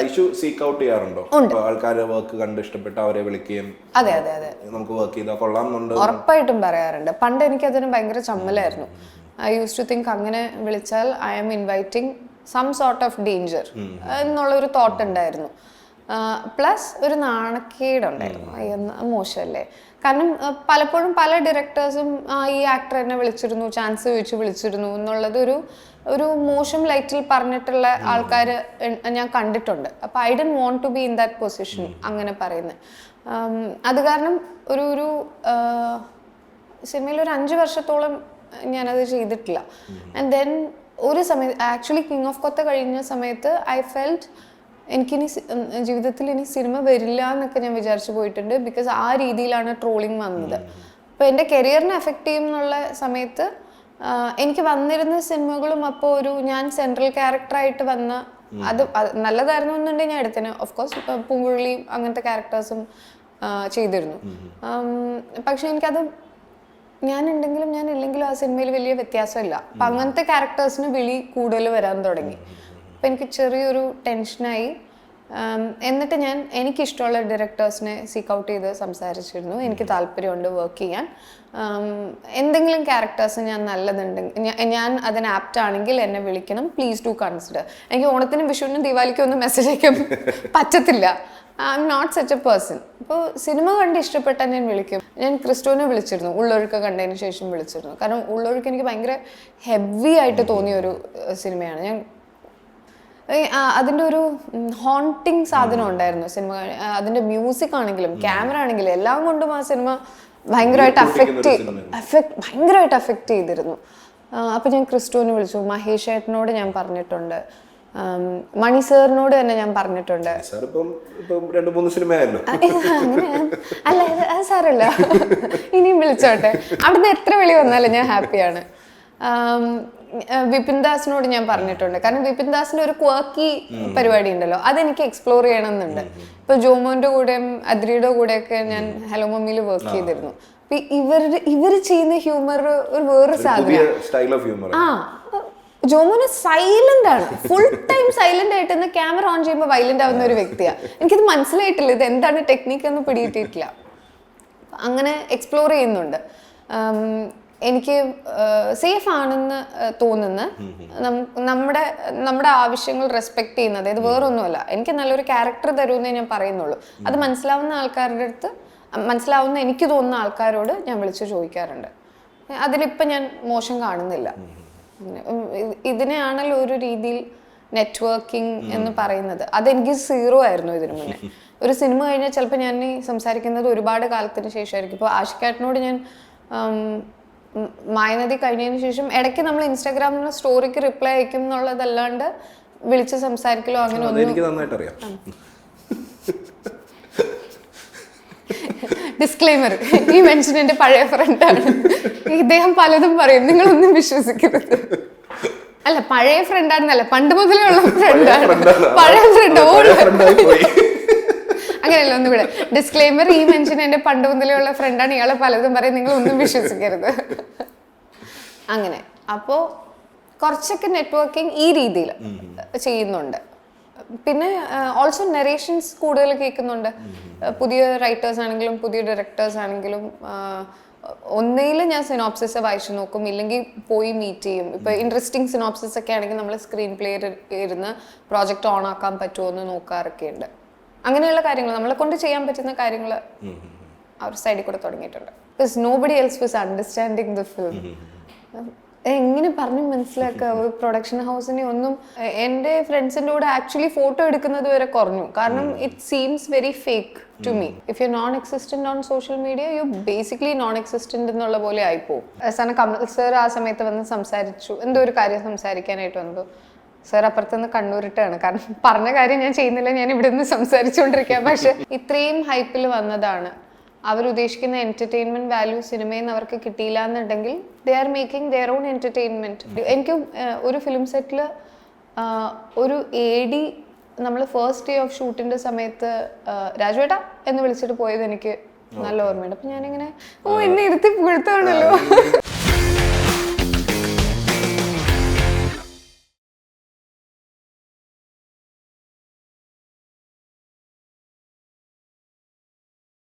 ഐഷു സീക്ക് ഔട്ട് ചെയ്യാറുണ്ടോ? ആൾക്കാരെ വർക്ക് കണ്ട് ഇഷ്ടപ്പെട്ട അവരെ വിളിക്കുകയും അതെ അതെ അതെ നമുക്ക് വർക്ക് ചെയ്താൽ കൊള്ളാമെന്നുണ്ട് ഉറപ്പായിട്ടും പറയാറുണ്ട്. പണ്ട് എനിക്ക് അതിന് ഭയങ്കര ചമ്മലായിരുന്നു. ഐ യൂസ് ടു തിങ്ക് അങ്ങനെ വിളിച്ചാൽ I am inviting some sort of danger എന്നുള്ളൊരു തോട്ട് ഉണ്ടായിരുന്നു. പ്ലസ് ഒരു നാണക്കേടുണ്ടായിരുന്നു. മോശമല്ലേ? കാരണം പലപ്പോഴും പല ഡയറക്ടേഴ്സും ഈ ആക്ടർ എന്നെ വിളിച്ചിരുന്നു, ചാൻസ് ചോദിച്ചു വിളിച്ചിരുന്നു എന്നുള്ളത് ഒരു മോശം ലൈറ്റിൽ പറഞ്ഞിട്ടുള്ള ആൾക്കാർ ഞാൻ കണ്ടിട്ടുണ്ട്. അപ്പോൾ I don't want to be in that position അങ്ങനെ പറയുന്നത്. അത് കാരണം ഒരു സിനിമയിൽ ഒരു 5 വർഷത്തോളം ഞാനത് ചെയ്തിട്ടില്ല. ആൻഡ് ദെൻ ഒരു സമയത്ത് ആക്ച്വലി കിങ് ഓഫ് കൊത്ത കഴിഞ്ഞ സമയത്ത് ഐ ഫെൽറ്റ് എനിക്കിനി ജീവിതത്തിൽ ഇനി സിനിമ വരില്ല എന്നൊക്കെ ഞാൻ വിചാരിച്ചു പോയിട്ടുണ്ട്. ബിക്കോസ് ആ രീതിയിലാണ് ട്രോളിങ് വന്നത്. അപ്പോൾ എൻ്റെ കരിയറിനെ എഫക്റ്റ് ചെയ്യും എന്നുള്ള സമയത്ത് എനിക്ക് വന്നിരുന്ന സിനിമകളും അപ്പോൾ ഞാൻ സെൻട്രൽ ക്യാരക്ടറായിട്ട് വന്ന അത് നല്ലതായിരുന്നു എന്നുണ്ടെങ്കിൽ ഞാൻ എടുത്തേനെ. ഓഫ് കോഴ്സ് പൂങ്കുഴലി അങ്ങനത്തെ ക്യാരക്ടേഴ്സും ചെയ്തിരുന്നു. പക്ഷെ എനിക്കത് ഞാനുണ്ടെങ്കിലും ഞാൻ ഇല്ലെങ്കിലും ആ സിനിമയിൽ വലിയ വ്യത്യാസമില്ല. അപ്പം അങ്ങനത്തെ ക്യാരക്ടേഴ്സിന് വിളി കൂടുതൽ വരാൻ തുടങ്ങി. അപ്പം എനിക്ക് ചെറിയൊരു ടെൻഷനായി. എന്നിട്ട് ഞാൻ എനിക്കിഷ്ടമുള്ള ഡയറക്ടേഴ്സിനെ സീക്ക് ഔട്ട് ചെയ്ത് സംസാരിച്ചിരുന്നു. എനിക്ക് താല്പര്യമുണ്ട് വർക്ക് ചെയ്യാൻ. എന്തെങ്കിലും ക്യാരക്ടേഴ്സ് ഞാൻ നല്ലതുണ്ടെങ്കിൽ ഞാൻ അതിന് ആപ്റ്റ് ആണെങ്കിൽ എന്നെ വിളിക്കണം, പ്ലീസ് ഡു കൺസിഡർ. എനിക്ക് ഓണത്തിനും വിഷുവിനും ദീപാവലിക്കും ഒന്നും മെസ്സേജ് അയക്കാൻ പറ്റത്തില്ല. I am not such a person. ഇപ്പോൾ സിനിമ കണ്ട് ഇഷ്ടപ്പെട്ടാൽ ഞാൻ വിളിക്കും. ഞാൻ ക്രിസ്റ്റോനെ വിളിച്ചിരുന്നു, ഉള്ളൊഴുക്ക് കണ്ടതിന് ശേഷം വിളിച്ചിരുന്നു. കാരണം ഉള്ളൊഴുക്ക് എനിക്ക് ഭയങ്കര ഹെവി ആയിട്ട് തോന്നിയൊരു സിനിമയാണ്. ഞാൻ അതിൻ്റെ ഒരു ഹോണ്ടിങ് സാധനം ഉണ്ടായിരുന്നു സിനിമ. അതിൻ്റെ മ്യൂസിക് ആണെങ്കിലും ക്യാമറ ആണെങ്കിലും എല്ലാം കൊണ്ടും ആ സിനിമ ഭയങ്കരമായിട്ട് ഭയങ്കരമായിട്ട് അഫക്റ്റ് ചെയ്തിരുന്നു. അപ്പം ഞാൻ ക്രിസ്റ്റോനെ വിളിച്ചു, മഹേഷ് ഏട്ടനോട് ഞാൻ പറഞ്ഞിട്ടുണ്ട്, മണി സാറിനോട് തന്നെ ഞാൻ പറഞ്ഞിട്ടുണ്ട്. അങ്ങനെ അല്ല അത് സാരല്ല, ഇനിയും വിളിച്ചോട്ടെ. അവിടുന്ന് എത്ര വിളി വന്നാലും ഞാൻ ഹാപ്പിയാണ്. വിപിൻ ദാസിനോട് ഞാൻ പറഞ്ഞിട്ടുണ്ട്. കാരണം വിപിൻ ദാസിന്റെ ഒരു ക്വർക്കി പരിപാടി ഉണ്ടല്ലോ, അതെനിക്ക് എക്സ്പ്ലോർ ചെയ്യണമെന്നുണ്ട്. ഇപ്പൊ ജോമോന്റെ കൂടെയും അദ്രിയുടെ കൂടെയൊക്കെ ഞാൻ ഹലോ മമ്മിയിൽ വർക്ക് ചെയ്തിരുന്നു. ഇവര് ചെയ്യുന്ന ഹ്യൂമർ ഒരു വേറൊരു സാധനം. ജോമോന് സൈലന്റ് ആണ്, ഫുൾ ടൈം സൈലന്റ് ആയിട്ട് ക്യാമറ ഓൺ ചെയ്യുമ്പോൾ വൈലന്റ് ആവുന്ന ഒരു വ്യക്തിയാണ്. എനിക്കിത് മനസ്സിലായിട്ടില്ല, ഇത് എന്താണ് ടെക്നിക്ക് എന്ന് പിടിയിട്ടിട്ടില്ല. അങ്ങനെ എക്സ്പ്ലോർ ചെയ്യുന്നുണ്ട്. എനിക്ക് സേഫ് ആണെന്ന് തോന്നുന്ന നമ്മുടെ ആവശ്യങ്ങൾ റെസ്പെക്ട് ചെയ്യുന്നത്, ഇത് വേറൊന്നുമല്ല. എനിക്ക് നല്ലൊരു ക്യാരക്ടർ തരുമെന്നേ ഞാൻ പറയുന്നുള്ളൂ. അത് മനസ്സിലാവുന്ന എനിക്ക് തോന്നുന്ന ആൾക്കാരോട് ഞാൻ വിളിച്ച് ചോദിക്കാറുണ്ട്. അതിലിപ്പം ഞാൻ മോശം കാണുന്നില്ല. ഇതിനെയാണല്ലോ ഒരു രീതിയിൽ നെറ്റ്വർക്കിംഗ് എന്ന് പറയുന്നത്. അതെനിക്ക് 0 ആയിരുന്നു ഇതിനു മുന്നേ. ഒരു സിനിമ കഴിഞ്ഞാൽ ചിലപ്പോൾ ഞാൻ സംസാരിക്കുന്നത് ഒരുപാട് കാലത്തിന് ശേഷമായിരിക്കും. ഇപ്പോൾ ആഷിഖേട്ടനോട് ഞാൻ മായനദി കഴിഞ്ഞതിന് ശേഷം ഇടയ്ക്ക് നമ്മൾ ഇൻസ്റ്റാഗ്രാമിൽ സ്റ്റോറിക്ക് റിപ്ലൈ അയക്കും എന്നുള്ളതല്ലാണ്ട് വിളിച്ച് സംസാരിക്കലോ അങ്ങനെ ഒന്നും. ഡിസ്ക്ലെയിമർ, ഈ മെൻഷൻ എൻ്റെ പഴയ ഫ്രണ്ടാണ്. ഇദ്ദേഹം പലതും പറയും, നിങ്ങളൊന്നും വിശ്വസിക്കരുത്. അല്ല, പഴയ ഫ്രണ്ടാണെന്നല്ല, പണ്ട് മുതലേ ഉള്ള ഫ്രണ്ടാണ്. പഴയ ഫ്രണ്ട് അങ്ങനെയല്ല, ഒന്നുകൂടെ ഡിസ്ക്ലെയിമർ, ഈ മെൻഷൻ എൻ്റെ പണ്ട് മുതലേ ഉള്ള ഫ്രണ്ടാണ്, ഇയാളെ പലതും പറയും, നിങ്ങളൊന്നും വിശ്വസിക്കരുത്. അങ്ങനെ അപ്പോൾ കുറച്ചൊക്കെ നെറ്റ്വർക്കിംഗ് ഈ രീതിയിൽ ചെയ്യുന്നുണ്ട്. പിന്നെ ഓൾസോ നരേഷൻസ് കൂടുതൽ കേൾക്കുന്നുണ്ട്. പുതിയ റൈറ്റേഴ്സ് ആണെങ്കിലും പുതിയ ഡയറക്ടേഴ്സ് ആണെങ്കിലും ഒന്നേൽ ഞാൻ സിനോപ്സിസ് വായിച്ചു നോക്കും, ഇല്ലെങ്കിൽ പോയി മീറ്റ് ചെയ്യും. ഇപ്പോൾ ഇൻട്രസ്റ്റിംഗ് സിനോപ്സിസ് ഒക്കെ ആണെങ്കിൽ നമ്മൾ സ്ക്രീൻ പ്ലേയിൽ ഇരുന്ന് പ്രോജക്റ്റ് ഓൺ ആക്കാൻ പറ്റുമോ എന്ന് നോക്കാറൊക്കെ ഉണ്ട്. അങ്ങനെയുള്ള കാര്യങ്ങൾ നമ്മളെ കൊണ്ട് ചെയ്യാൻ പറ്റുന്ന കാര്യങ്ങൾ ആ ഒരു സൈഡിൽ കൂടെ തുടങ്ങിയിട്ടുണ്ട്. Because nobody else was understanding the film. എങ്ങനെ പറഞ്ഞു മനസ്സിലാക്കുക? ഒരു പ്രൊഡക്ഷൻ ഹൗസിനെ ഒന്നും. എൻ്റെ ഫ്രണ്ട്സിൻ്റെ കൂടെ ആക്ച്വലി ഫോട്ടോ എടുക്കുന്നത് വരെ കുറഞ്ഞു. കാരണം it seems very fake to me. If you non existent on social media, you basically non existent എന്നുള്ള പോലെ ആയിപ്പോവും. അവസാനം കമൽ സർ ആ സമയത്ത് വന്ന് സംസാരിച്ചു, എന്തോ ഒരു കാര്യം സംസാരിക്കാനായിട്ട് വന്നു. സർ അപ്പുറത്തുനിന്ന് കണ്ണൂരിട്ടാണ്, കാരണം പറഞ്ഞ കാര്യം ഞാൻ ചെയ്യുന്നില്ല, ഞാൻ ഇവിടെ നിന്ന് സംസാരിച്ചുകൊണ്ടിരിക്കുക. പക്ഷെ ഇത്രയും ഹൈപ്പിൽ വന്നതാണ്. അവരുദ്ദേശിക്കുന്ന എൻ്റർടൈൻമെൻറ്റ് വാല്യൂ സിനിമയിൽ നിന്ന് അവർക്ക് കിട്ടിയില്ല എന്നുണ്ടെങ്കിൽ they are making their own entertainment. എനിക്ക് ഒരു ഫിലിം സെറ്റിൽ ഒരു AD നമ്മൾ ഫസ്റ്റ് ഡേ ഓഫ് ഷൂട്ടിൻ്റെ സമയത്ത് രാജുവേട്ടാ എന്ന് വിളിച്ചിട്ട് പോയത് എനിക്ക് നല്ല ഓർമ്മയുണ്ട്. അപ്പം ഞാനിങ്ങനെ എന്നെ ഇരുത്തി പുകഴ്ത്താണല്ലോ.